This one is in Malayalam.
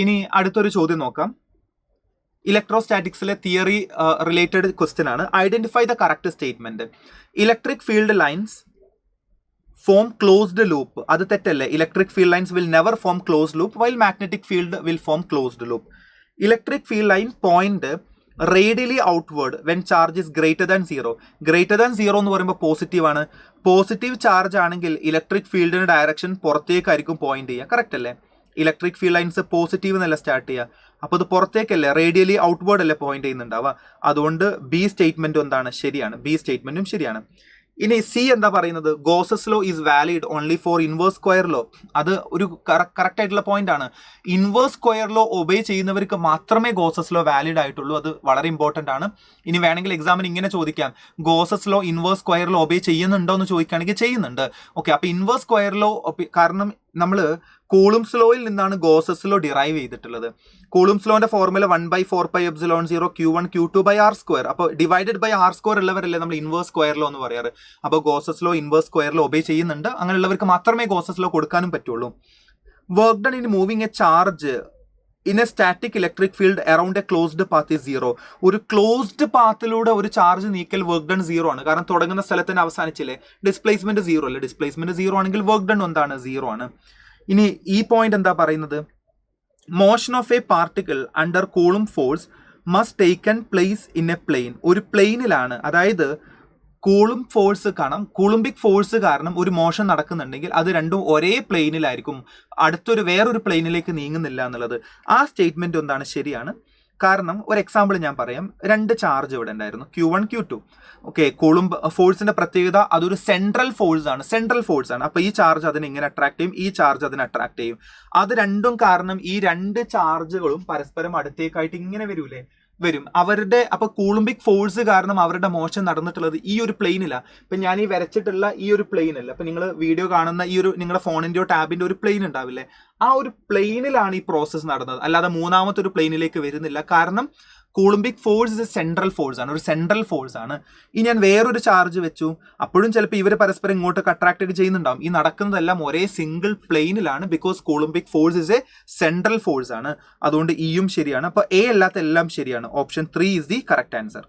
ഇനി അടുത്തൊരു ചോദ്യം നോക്കാം. ഇലക്ട്രോസ്റ്റാറ്റിക്സിലെ തിയറി റിലേറ്റഡ് ക്വസ്റ്റ്യൻ ആണ്. Identify the correct statement. Electric field lines form closed loop. അത് തെറ്റല്ലേ? Electric field lines will never form closed loop while magnetic field will form closed loop. Electric field line point radially outward when charge is greater than zero. Greater than zero എന്ന് പറയുമ്പോൾ പോസിറ്റീവ് ആണ്. പോസിറ്റീവ് ചാർജ് ആണെങ്കിൽ ഇലക്ട്രിക് ഫീൽഡിന്റെ ഡയറക്ഷൻ പുറത്തേക്കായിരിക്കും പോയിന്റ് ചെയ്യുക. കറക്റ്റ് അല്ലേ? ഇലക്ട്രിക് ഫീൽഡ് ലൈൻസ് പോസിറ്റീവ് എന്നല്ല സ്റ്റാർട്ട് ചെയ്യുക. അപ്പോൾ അത് പുറത്തേക്കല്ലേ, റേഡിയലി ഔട്ട്വേർഡ് അല്ലേ പോയിന്റ് ചെയ്യുന്നുണ്ടാവുക. അതുകൊണ്ട് ബി സ്റ്റേറ്റ്മെന്റും എന്താണ്? ശരിയാണ്. ബി സ്റ്റേറ്റ്മെന്റും ശരിയാണ്. ഇനി സി എന്താ പറയുന്നത്? Gauss's law is valid only for inverse square law. അത് ഒരു കറക്റ്റ് ആയിട്ടുള്ള പോയിന്റ് ആണ്. ഇൻവേഴ്സ് സ്ക്വയർ ലോ ഒബേ ചെയ്യുന്നവർക്ക് മാത്രമേ ഗോസസ് ലോ വാലിഡ് ആയിട്ടുള്ളൂ. അത് വളരെ ഇമ്പോർട്ടന്റ് ആണ്. ഇനി വേണമെങ്കിൽ എക്സാമിന് ഇങ്ങനെ ചോദിക്കാം, Gauss's law inverse square law obey ചെയ്യുന്നുണ്ടോ എന്ന് ചോദിക്കുകയാണെങ്കിൽ ചെയ്യുന്നുണ്ട്. ഓക്കെ, അപ്പൊ ഇൻവേഴ്സ് സ്ക്വയർ ലോ, കാരണം നമ്മൾ കൂളുംസ് ലോയിൽ നിന്നാണ് ഗോസസ് ലോ ഡിറൈവ് ചെയ്തിട്ടുള്ളത്. കൂളുംസ് ലോന്റെ ഫോർമുല 1/4πε0 Q1 Q2/r². അപ്പോൾ ഡിവൈഡഡ് ബൈ r² ഉള്ളവരല്ലേ നമ്മൾ ഇൻവേഴ്സ് സ്ക്വയർ ലോ എന്ന് പറയാറ്. അപ്പോൾ Gauss's law inverse square law obey ചെയ്യുന്നുണ്ട്. അങ്ങനെയുള്ളവർക്ക് മാത്രമേ ഗോസസ് ലോ കൊടുക്കാനും പറ്റുള്ളൂ. Work done in moving A charge in A static electric field around A closed path is 0. ഒരു ക്ലോസ്ഡ് പാത്തിലൂടെ ഒരു ചാർജ് നീക്കൽ വർക്ക് ഡൺ 0 ആണ്. കാരണം തുടങ്ങുന്ന സ്ഥലത്തിന് അവസാനിച്ചില്ലേ, ഡിസ്പ്ലേസ്മെന്റ് 0 അല്ലേ. ഡിസ്പ്ലേസ്മെന്റ് 0 ആണെങ്കിൽ വർക്ക് ഡൺ എന്താണ്? 0 ആണ്. ഇനി ഈ പോയിന്റ് എന്താ പറയുന്നത്? Motion of a particle under Coulomb force must taken place in a plane. ഒരു പ്ലെയിനിലാണ്, അതായത് കൂളും ഫോഴ്സ് കാണാം, കൂളുംബിക് ഫോഴ്സ് കാരണം ഒരു മോഷൻ നടക്കുന്നുണ്ടെങ്കിൽ അത് രണ്ടും ഒരേ പ്ലെയിനിലായിരിക്കും, വേറൊരു പ്ലെയിനിലേക്ക് നീങ്ങുന്നില്ല എന്നുള്ളത്. ആ സ്റ്റേറ്റ്മെന്റ് എന്താണ്? ശരിയാണ്. കാരണം ഒരു എക്സാമ്പിൾ ഞാൻ പറയാം. 2 ചാർജ് ഇവിടെ ഉണ്ടായിരുന്നു, Q1 Q2. ഓക്കെ, കൂളുംബ് ഫോഴ്സിന്റെ പ്രത്യേകത അതൊരു സെൻട്രൽ ഫോഴ്സ് ആണ്. അപ്പൊ ഈ ചാർജ് അതിനെ ഇങ്ങനെ അട്രാക്ട് ചെയ്യും, ഈ ചാർജ് അതിനെ അട്രാക്ട് ചെയ്യും. അത് രണ്ടും കാരണം ഈ 2 ചാർജുകളും പരസ്പരം അടുത്തേക്കായിട്ട് ഇങ്ങനെ വരും. അപ്പൊ കൂളുംബിക് ഫോഴ്സ് കാരണം അവരുടെ മോഷൻ നടന്നിട്ടുള്ളത് ഈ ഒരു പ്ലെയിനിലാണ്. ഇപ്പൊ ഞാൻ ഈ വരച്ചിട്ടുള്ള ഈ ഒരു പ്ലെയിൻ അല്ല, അപ്പൊ നിങ്ങൾ വീഡിയോ കാണുന്ന ഈ ഒരു നിങ്ങളുടെ ഫോണിന്റെയോ ടാബിന്റെ ഒരു പ്ലെയിൻ ഉണ്ടാവില്ലേ, ആ ഒരു പ്ലെയിനിലാണ് ഈ പ്രോസസ്സ് നടന്നത്. അല്ലാതെ മൂന്നാമത്തെ ഒരു പ്ലെയിനിലേക്ക് വരുന്നില്ല. കാരണം കൂളുംബിക് ഫോഴ്സ് സെൻട്രൽ ഫോഴ്സ് ആണ്, ഒരു സെൻട്രൽ ഫോഴ്സ് ആണ്. ഈ ഞാൻ വേറൊരു ചാർജ് വെച്ചു, അപ്പോഴും ചിലപ്പോൾ ഇവർ പരസ്പരം ഇങ്ങോട്ട് അട്രാക്ട് ചെയ്യുന്നുണ്ടാവും. ഈ നടക്കുന്നതെല്ലാം ഒരേ സിംഗിൾ പ്ലെയിനിലാണ്. Because Coulombic force is a central force ആണ്. അതുകൊണ്ട് ഇയും ശരിയാണ്. അപ്പൊ എ അല്ലാത്ത എല്ലാം ശരിയാണ്. Option 3 is the correct answer.